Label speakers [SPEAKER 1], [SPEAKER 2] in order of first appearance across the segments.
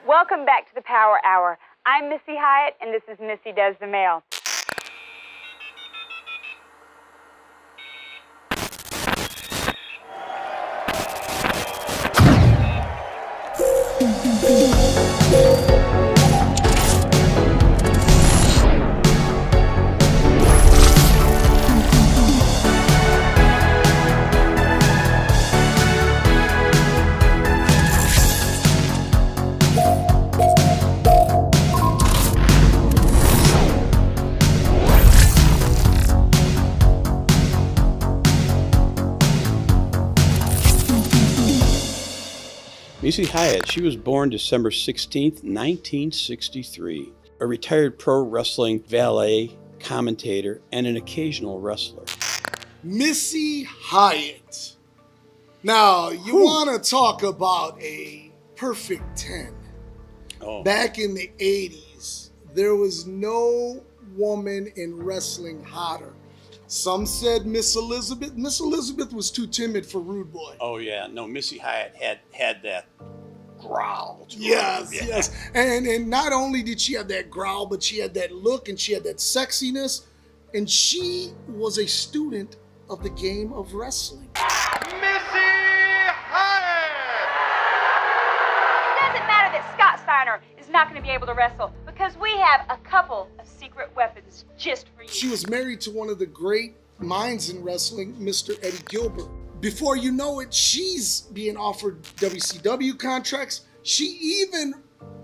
[SPEAKER 1] Welcome back to the Power Hour. I'm Missy Hyatt, and this is Missy Does the Mail.
[SPEAKER 2] Missy Hyatt, she was born December 16th, 1963. A retired pro wrestling valet, commentator, and an occasional wrestler.
[SPEAKER 3] Missy Hyatt. Now, you want to talk about a perfect 10.
[SPEAKER 2] Oh.
[SPEAKER 3] Back in the 80s, there was no woman in wrestling hotter. Some said Miss Elizabeth. Miss Elizabeth was too timid for Rude Boy.
[SPEAKER 2] Oh, yeah. No, Missy Hyatt had that growl.
[SPEAKER 3] Yes,
[SPEAKER 2] Yeah.
[SPEAKER 3] yes. And not only did she have that growl, but she had that look and she had that sexiness. And she was a student of the game of wrestling.
[SPEAKER 4] Missy Hyatt!
[SPEAKER 1] It doesn't matter that Scott Steiner is not going to be able to wrestle because we have a couple of secret weapons just for you.
[SPEAKER 3] She was married to one of the great minds in wrestling, Mr. Eddie Gilbert. Before you know it, she's being offered WCW contracts. She even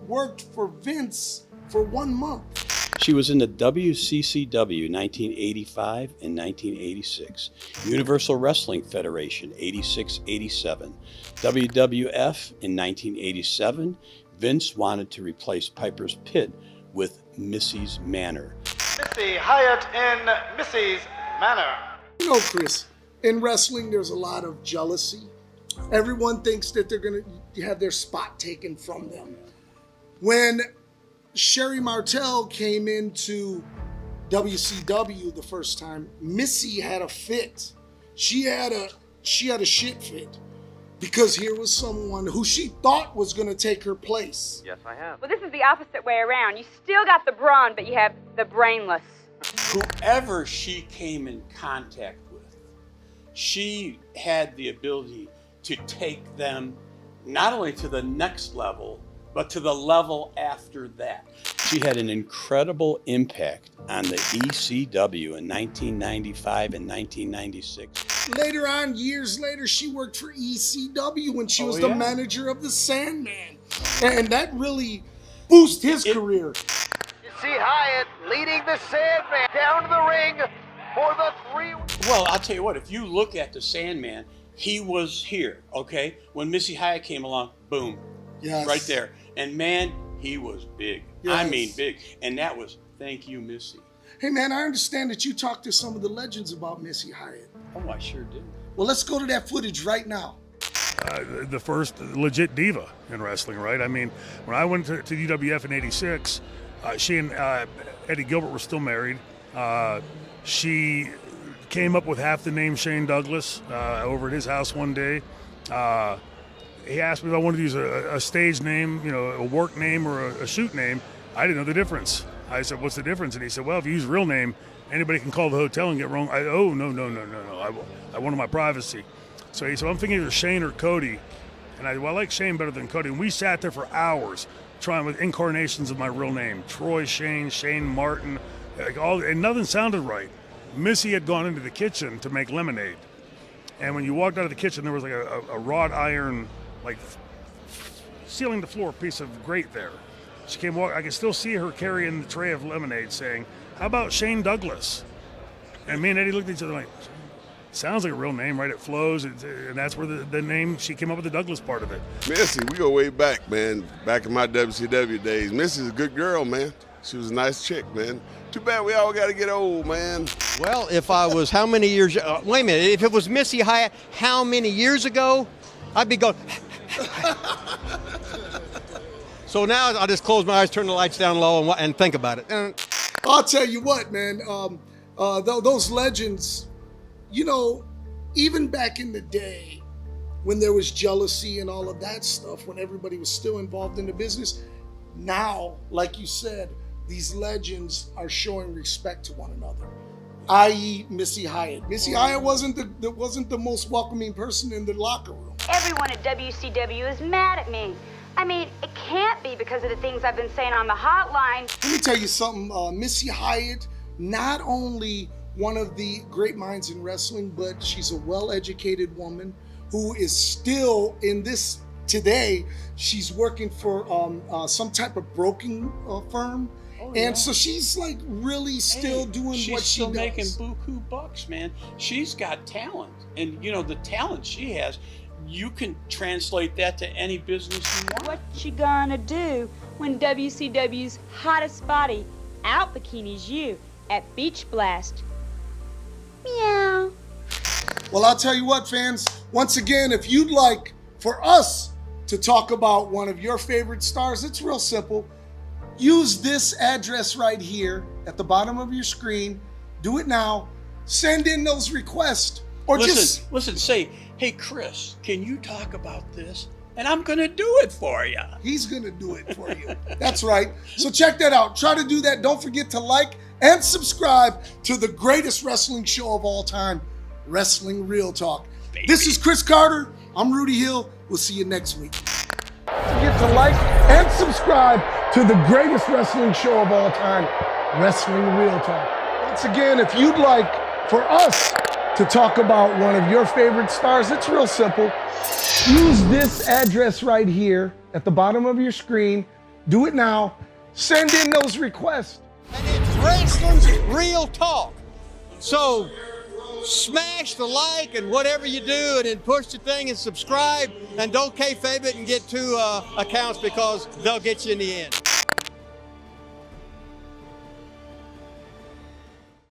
[SPEAKER 3] worked for Vince for 1 month.
[SPEAKER 2] She was in the WCCW 1985 and 1986, Universal Wrestling Federation 86-87, WWF in 1987. Vince wanted to replace Piper's Pit with Missy's Manor.
[SPEAKER 4] Missy Hyatt in Missy's Manor.
[SPEAKER 3] You know, Chris, in wrestling, there's a lot of jealousy. Everyone thinks that they're going to have their spot taken from them. When Sherry Martel came into WCW the first time, Missy had a fit. She had a shit fit. Because here was someone who she thought was going to take her place.
[SPEAKER 4] Yes, I have.
[SPEAKER 1] Well, this is the opposite way around. You still got the brawn, but you have the brainless.
[SPEAKER 2] Whoever she came in contact with, she had the ability to take them not only to the next level, but to the level after that. She had an incredible impact on the ECW in 1995 and 1996.
[SPEAKER 3] Later on, years later, she worked for ECW when she was the manager of the Sandman. And that really boosted his career.
[SPEAKER 4] Missy Hyatt leading the Sandman down to the ring for the 3.
[SPEAKER 2] Well, I'll tell you what, if you look at the Sandman, he was here, okay? When Missy Hyatt came along, boom,
[SPEAKER 3] Yes.
[SPEAKER 2] right there. And man, he was big.
[SPEAKER 3] Yes.
[SPEAKER 2] I mean big. And that was, thank you, Missy.
[SPEAKER 3] Hey, man, I understand that you talked to some of the legends about Missy Hyatt.
[SPEAKER 2] Oh, I sure did.
[SPEAKER 3] Well, let's go to that footage right now.
[SPEAKER 5] The first legit diva in wrestling, right? I mean, when I went to UWF in '86, she and Eddie Gilbert were still married. She came up with half the name Shane Douglas over at his house one day. He asked me if I wanted to use a stage name, you know, a work name or a shoot name. I didn't know the difference. I said, "What's the difference?" And he said, "Well, if you use a real name, anybody can call the hotel and get wrong." No. I wanted my privacy. So he said, "I'm thinking either Shane or Cody." And I like Shane better than Cody. And we sat there for hours trying with incarnations of my real name: Troy Shane, Shane Martin, and nothing sounded right. Missy had gone into the kitchen to make lemonade, and when you walked out of the kitchen, there was like a wrought iron, like sealing the floor piece of grate there. She came walk. I could still see her carrying the tray of lemonade, saying, "How about Shane Douglas?" And me and Eddie looked at each other like, sounds like a real name, right? It flows, and that's where the name, she came up with the Douglas part of it.
[SPEAKER 6] Missy, we go way back, man. Back in my WCW days. Missy's a good girl, man. She was a nice chick, man. Too bad we all got to get old, man.
[SPEAKER 7] Well, if I was how many years, wait a minute, if it was Missy Hyatt how many years ago, I'd be going. So now I'll just close my eyes, turn the lights down low, and think about it.
[SPEAKER 3] I'll tell you what, man. Those legends you know, even back in the day when there was jealousy and all of that stuff, when everybody was still involved in the business, now, like you said, these legends are showing respect to one another. I.e. Missy Hyatt. Missy Hyatt wasn't the most welcoming person in the locker room.
[SPEAKER 1] Everyone at WCW is mad at me. I mean, it can't be because of the things I've been saying on the hotline.
[SPEAKER 3] Let me tell you something. Missy Hyatt, not only one of the great minds in wrestling, but she's a well-educated woman who is still in this today. She's working for some type of broking firm. Oh, and so she's like really still doing what she does.
[SPEAKER 2] She's still making buku bucks, man. She's got talent. And you know, the talent she has, you can translate that to any business you want.
[SPEAKER 1] What you gonna do when WCW's hottest body out bikinis you at Beach Blast? Meow.
[SPEAKER 3] Well, I'll tell you what, fans. Once again, if you'd like for us to talk about one of your favorite stars, it's real simple. Use this address right here at the bottom of your screen. Do it now. Send in those requests. Or
[SPEAKER 2] listen, say, hey, Chris, can you talk about this? And I'm going to do it for you.
[SPEAKER 3] He's going to do it for you. That's right. So check that out. Try to do that. Don't forget to like and subscribe to the greatest wrestling show of all time, Wrestling Real Talk. Baby. This is Chris Carter. I'm Rudy Hill. We'll see you next week. Don't forget to like and subscribe to the greatest wrestling show of all time, Wrestling Real Talk. Once again, if you'd like for us to talk about one of your favorite stars, it's real simple. Use this address right here at the bottom of your screen. Do it now. Send in those requests.
[SPEAKER 7] And it's Wrestling's Real Talk. So smash the like and whatever you do, and then push the thing and subscribe, and don't kayfabe it and get two accounts because they'll get you in the end.